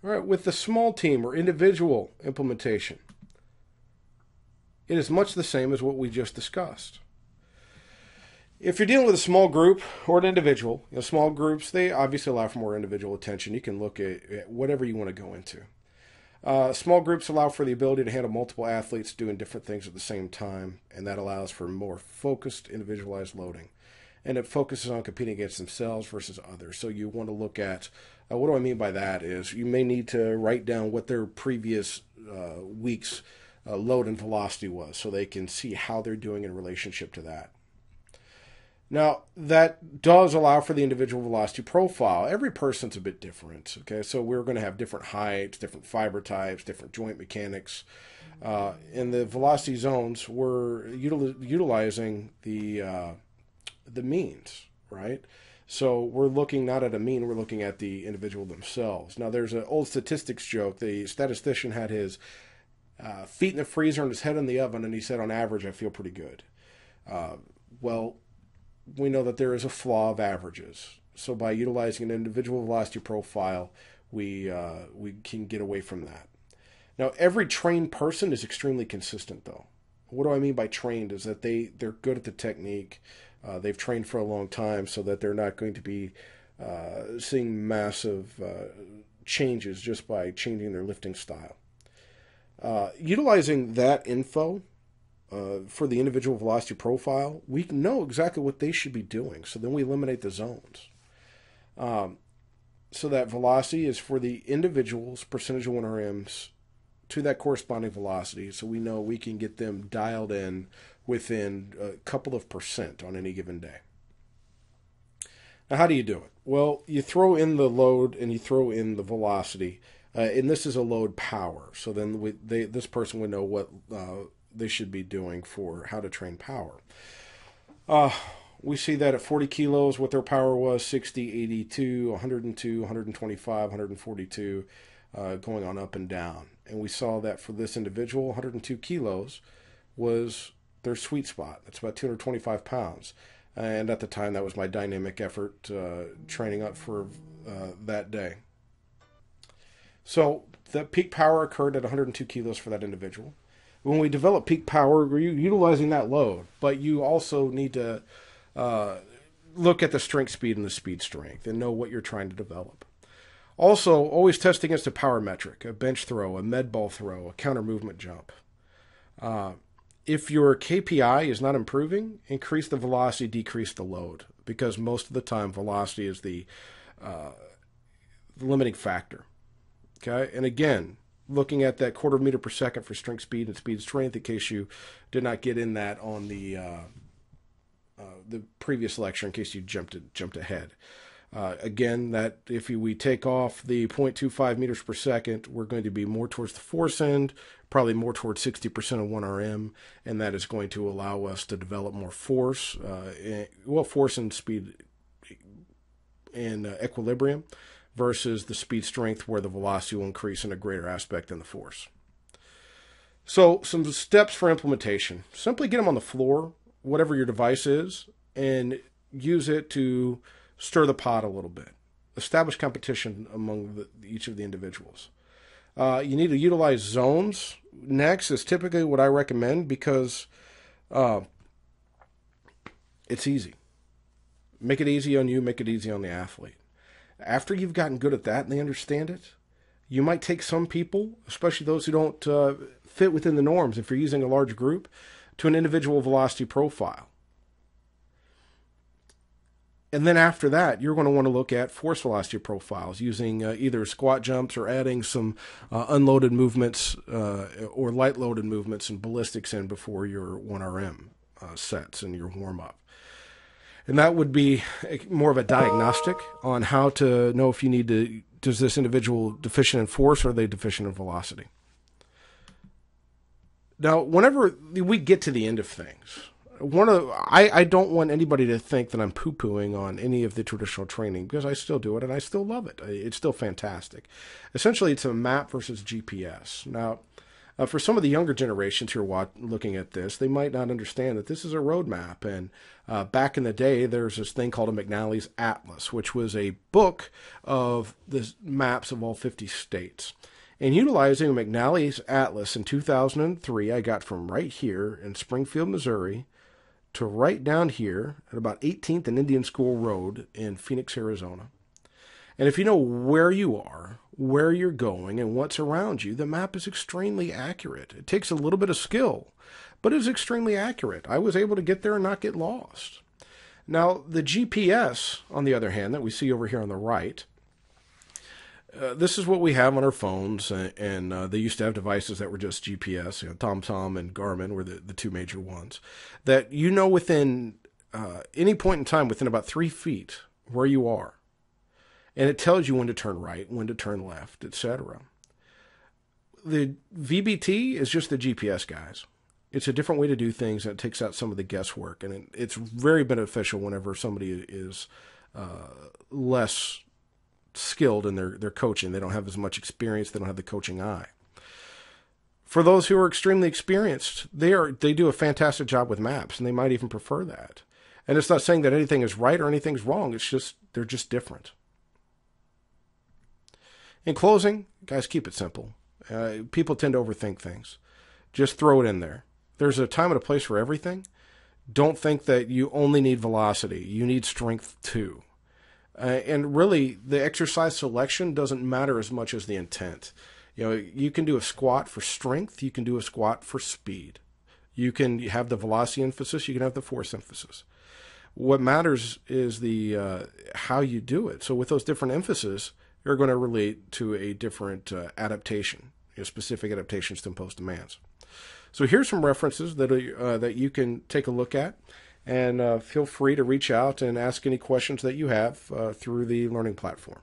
All right, with the small team or individual implementation, it is much the same as what we just discussed. If you're dealing with a small group or an individual, small groups, they obviously allow for more individual attention. You can look at whatever you want to go into. Small groups allow for the ability to handle multiple athletes doing different things at the same time, and that allows for more focused, individualized loading. And it focuses on competing against themselves versus others. So you want to look at, what do I mean by that is you may need to write down what their previous week's load and velocity was so they can see how they're doing in relationship to that. Now, that does allow for the individual velocity profile. Every person's a bit different, okay? So we're going to have different heights, different fiber types, different joint mechanics. In the velocity zones, we're utilizing the means, right? So we're looking not at a mean, we're looking at the individual themselves. Now, there's an old statistics joke. The statistician had his feet in the freezer and his head in the oven, and he said, on average, I feel pretty good. Well, we know that there is a flaw of averages. So by utilizing an individual velocity profile, we can get away from that. Now, every trained person is extremely consistent, though. What do I mean by trained is that they're good at the technique. They've trained for a long time so that they're not going to be seeing massive changes just by changing their lifting style. Utilizing that info for the individual velocity profile, we know exactly what they should be doing. So then we eliminate the zones. So that velocity is for the individual's percentage of 1RMs to that corresponding velocity. So we know we can get them dialed in within a couple of percent on any given day. Now, how do you do it? Well, you throw in the load and you throw in the velocity. And this is a load power. So then this person would know what they should be doing for how to train power. We see that at 40 kilos, what their power was, 60, 82, 102, 125, 142, going on up and down. And we saw that for this individual, 102 kilos was their sweet spot. That's about 225 pounds. And at the time, that was my dynamic effort training up for that day. So the peak power occurred at 102 kilos for that individual. When we develop peak power, we're utilizing that load, but you also need to look at the strength speed and the speed strength and know what you're trying to develop. Also, always test against a power metric, a bench throw, a med ball throw, a counter movement jump. If your KPI is not improving, increase the velocity, decrease the load, because most of the time velocity is the limiting factor. Okay, and again, looking at that quarter meter per second for strength speed and speed strength, in case you did not get in that on the previous lecture, in case you jumped ahead. Again, that if we take off the 0.25 meters per second, we're going to be more towards the force end, probably more towards 60% of 1RM, and that is going to allow us to develop more force, force and speed in equilibrium, versus the speed strength where the velocity will increase in a greater aspect than the force. So some steps for implementation. Simply get them on the floor, whatever your device is, and use it to stir the pot a little bit. Establish competition among each of the individuals. You need to utilize zones. Next is typically what I recommend because it's easy. Make it easy on you, make it easy on the athlete. After you've gotten good at that and they understand it, you might take some people, especially those who don't fit within the norms, if you're using a large group, to an individual velocity profile. And then after that, you're going to want to look at force velocity profiles using either squat jumps or adding some unloaded movements or light loaded movements and ballistics in before your 1RM sets and your warm-up. And that would be more of a diagnostic on how to know if you need to, does this individual deficient in force or are they deficient in velocity? Now, whenever we get to the end of things, I don't want anybody to think that I'm poo-pooing on any of the traditional training because I still do it and I still love it. It's still fantastic. Essentially, it's a map versus GPS. Now, For some of the younger generations who are looking at this, they might not understand that this is a roadmap. And back in the day, there's this thing called a McNally's Atlas, which was a book of the maps of all 50 states. And utilizing a McNally's Atlas in 2003, I got from right here in Springfield, Missouri, to right down here at about 18th and Indian School Road in Phoenix, Arizona. And if you know where you are, where you're going, and what's around you, the map is extremely accurate. It takes a little bit of skill, but it's extremely accurate. I was able to get there and not get lost. Now, the GPS, on the other hand, that we see over here on the right, this is what we have on our phones, and they used to have devices that were just GPS. TomTom and Garmin were the two major ones. That you know within any point in time, within about 3 feet, where you are. And it tells you when to turn right, when to turn left, etc. The VBT is just the GPS, guys. It's a different way to do things, and it takes out some of the guesswork. And it's very beneficial whenever somebody is less skilled in their coaching. They don't have as much experience. They don't have the coaching eye. For those who are extremely experienced, they do a fantastic job with maps, and they might even prefer that. And it's not saying that anything is right or anything's wrong. It's just they're just different. In closing, guys, keep it simple. People tend to overthink things. Just throw it in there. There's a time and a place for everything. Don't think that you only need velocity. You need strength too. And really, the exercise selection doesn't matter as much as the intent. You can do a squat for strength. You can do a squat for speed. You can have the velocity emphasis. You can have the force emphasis. What matters is the how you do it. So with those different emphases, you're going to relate to a different adaptation, specific adaptations to imposed demands. So here's some references that you can take a look at, and feel free to reach out and ask any questions that you have through the learning platform.